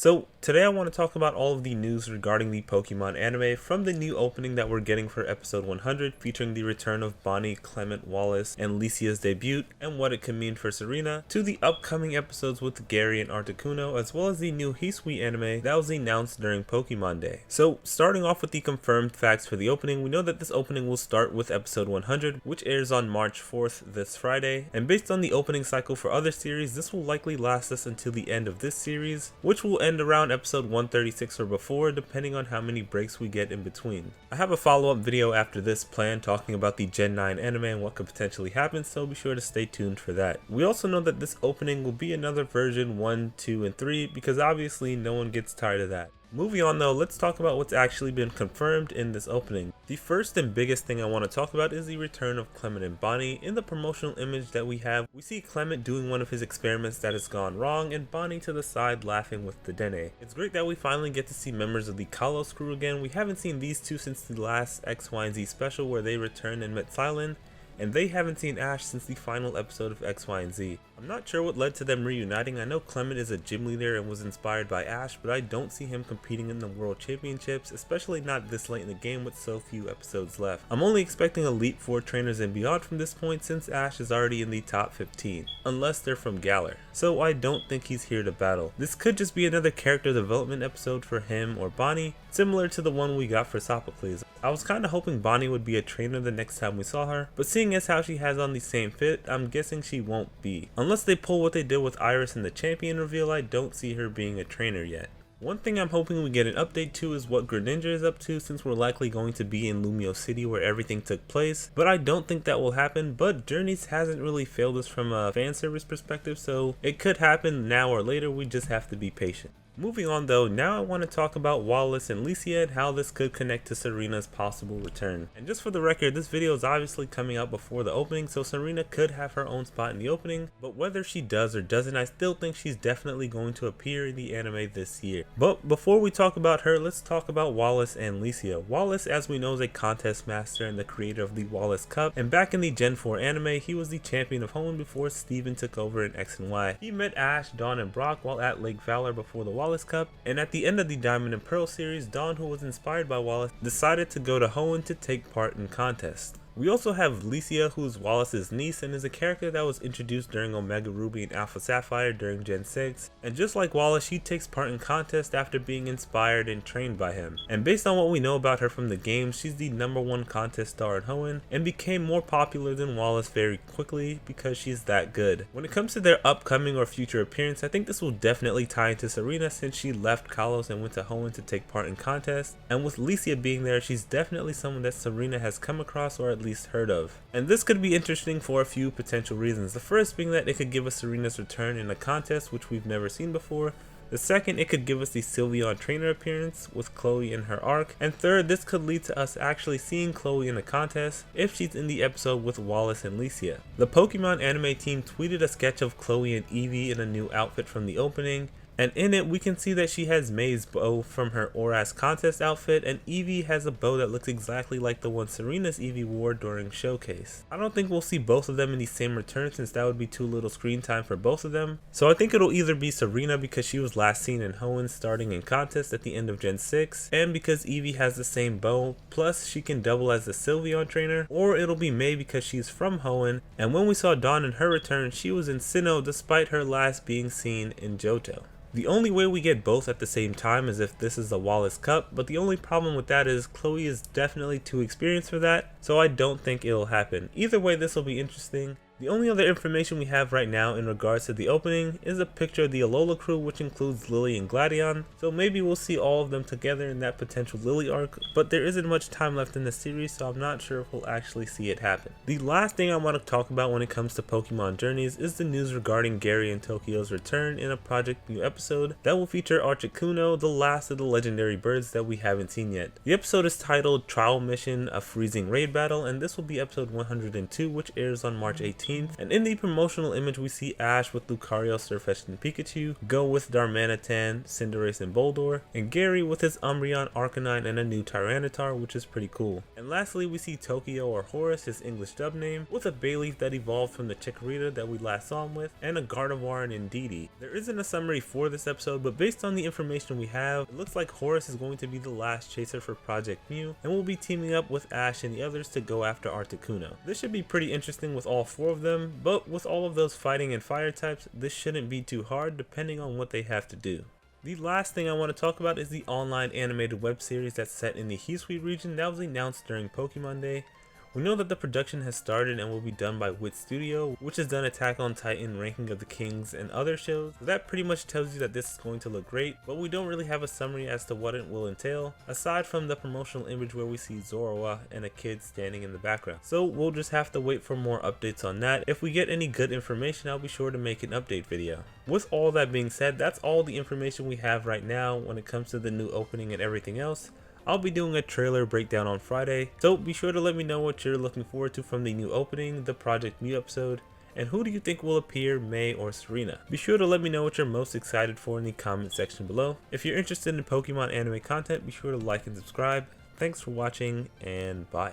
So today I want to talk about all of the news regarding the Pokemon anime, from the new opening that we're getting for episode 100 featuring the return of Bonnie Clemont, Wallace and Lisia's debut and what it could mean for Serena, to the upcoming episodes with Gary and Articuno, as well as the new Hisui anime that was announced during Pokemon Day. So starting off with the confirmed facts for the opening, we know that this opening will start with episode 100, which airs on March 4th this Friday, and based on the opening cycle for other series, this will likely last us until the end of this series, which will end around episode 136 or before, depending on how many breaks we get in between. I have a follow-up video after this planned talking about the Gen 9 anime and what could potentially happen, so be sure to stay tuned for that. We also know that this opening will be another version 1, 2, and 3 because obviously no one gets tired of that. Moving on though, let's talk about what's actually been confirmed in this opening. The first and biggest thing I want to talk about is the return of Clement and Bonnie. In the promotional image that we have, we see Clement doing one of his experiments that has gone wrong and Bonnie to the side laughing with the Dene. It's great that we finally get to see members of the Kalos crew again. We haven't seen these two since the last X, Y, and Z special where they returned and met Silent, and they haven't seen Ash since the final episode of X, Y, and Z. I'm not sure what led to them reuniting. I know Clement is a gym leader and was inspired by Ash, but I don't see him competing in the World Championships, especially not this late in the game with so few episodes left. I'm only expecting Elite Four trainers and beyond from this point since Ash is already in the top 15, unless they're from Galar, so I don't think he's here to battle. This could just be another character development episode for him or Bonnie, similar to the one we got for Sophocles. I was kinda hoping Bonnie would be a trainer the next time we saw her, but seeing as how she has on the same fit, I'm guessing she won't be. Unless they pull what they did with Iris in the champion reveal, I don't see her being a trainer yet. One thing I'm hoping we get an update to is what Greninja is up to, since we're likely going to be in Lumio City where everything took place, but I don't think that will happen. But Journeys hasn't really failed us from a fan service perspective, so it could happen now or later, we just have to be patient. Moving on though, now I want to talk about Wallace and Lisia and how this could connect to Serena's possible return. And just for the record, this video is obviously coming out before the opening, so Serena could have her own spot in the opening, but whether she does or doesn't, I still think she's definitely going to appear in the anime this year. But before we talk about her, let's talk about Wallace and Lisia. Wallace, as we know, is a contest master and the creator of the Wallace Cup, and back in the Gen 4 anime, he was the champion of Hoenn before Steven took over in X and Y. He met Ash, Dawn, and Brock while at Lake Valor before the Wallace Cup, and at the end of the Diamond and Pearl series, Dawn, who was inspired by Wallace, decided to go to Hoenn to take part in contests. We also have Lisia, who's Wallace's niece and is a character that was introduced during Omega Ruby and Alpha Sapphire during Gen 6, and just like Wallace, she takes part in contests after being inspired and trained by him. And based on what we know about her from the game, she's the #1 contest star in Hoenn and became more popular than Wallace very quickly because she's that good. When it comes to their upcoming or future appearance, I think this will definitely tie into Serena since she left Kalos and went to Hoenn to take part in contests, and with Lisia being there, she's definitely someone that Serena has come across or at least heard of. And this could be interesting for a few potential reasons. The first being that it could give us Serena's return in a contest which we've never seen before. The second, it could give us the Sylveon trainer appearance with Chloe in her arc. And third, this could lead to us actually seeing Chloe in a contest if she's in the episode with Wallace and Lisia. The Pokemon anime team tweeted a sketch of Chloe and Eevee in a new outfit from the opening, and in it we can see that she has May's bow from her Oras contest outfit, and Eevee has a bow that looks exactly like the one Serena's Eevee wore during Showcase. I don't think we'll see both of them in the same return since that would be too little screen time for both of them, so I think it'll either be Serena because she was last seen in Hoenn starting in contest at the end of Gen 6, and because Eevee has the same bow, plus she can double as the Sylveon trainer, or it'll be May because she's from Hoenn, and when we saw Dawn in her return, she was in Sinnoh despite her last being seen in Johto. The only way we get both at the same time is if this is the Wallace Cup, but the only problem with that is Chloe is definitely too experienced for that, so I don't think it'll happen. Either way, this will be interesting. The only other information we have right now in regards to the opening is a picture of the Alola crew, which includes Lillie and Gladion, so maybe we'll see all of them together in that potential Lillie arc, but there isn't much time left in the series, so I'm not sure if we'll actually see it happen. The last thing I want to talk about when it comes to Pokemon Journeys is the news regarding Gary and Tokio's return in a Project New episode that will feature Articuno, the last of the legendary birds that we haven't seen yet. The episode is titled Trial Mission, a Freezing Raid Battle, and this will be episode 102, which airs on March 18th. 13th. And in the promotional image we see Ash with Lucario, Sirfetch'd, and Pikachu, Go with Darmanitan, Cinderace, and Boldore, and Gary with his Umbreon, Arcanine, and a new Tyranitar, which is pretty cool. And lastly we see Tokio, or Horus, his English dub name, with a Bayleaf that evolved from the Chikorita that we last saw him with, and a Gardevoir and Indeedee. There isn't a summary for this episode, but based on the information we have, it looks like Horus is going to be the last chaser for Project Mew, and will be teaming up with Ash and the others to go after Articuno. This should be pretty interesting with all 4 of them, but with all of those fighting and fire types, this shouldn't be too hard depending on what they have to do. The last thing I want to talk about is the online animated web series that's set in the Hisui region that was announced during Pokemon Day. We know that the production has started and will be done by Wit Studio, which has done Attack on Titan, Ranking of the Kings, and other shows. So that pretty much tells you that this is going to look great, but we don't really have a summary as to what it will entail, aside from the promotional image where we see Zoroa and a kid standing in the background. So we'll just have to wait for more updates on that. If we get any good information, I'll be sure to make an update video. With all that being said, that's all the information we have right now when it comes to the new opening and everything else. I'll be doing a trailer breakdown on Friday, so be sure to let me know what you're looking forward to from the new opening, the Project Mew episode, and who do you think will appear, May or Serena. Be sure to let me know what you're most excited for in the comment section below. If you're interested in Pokemon anime content, be sure to like and subscribe. Thanks for watching, and bye.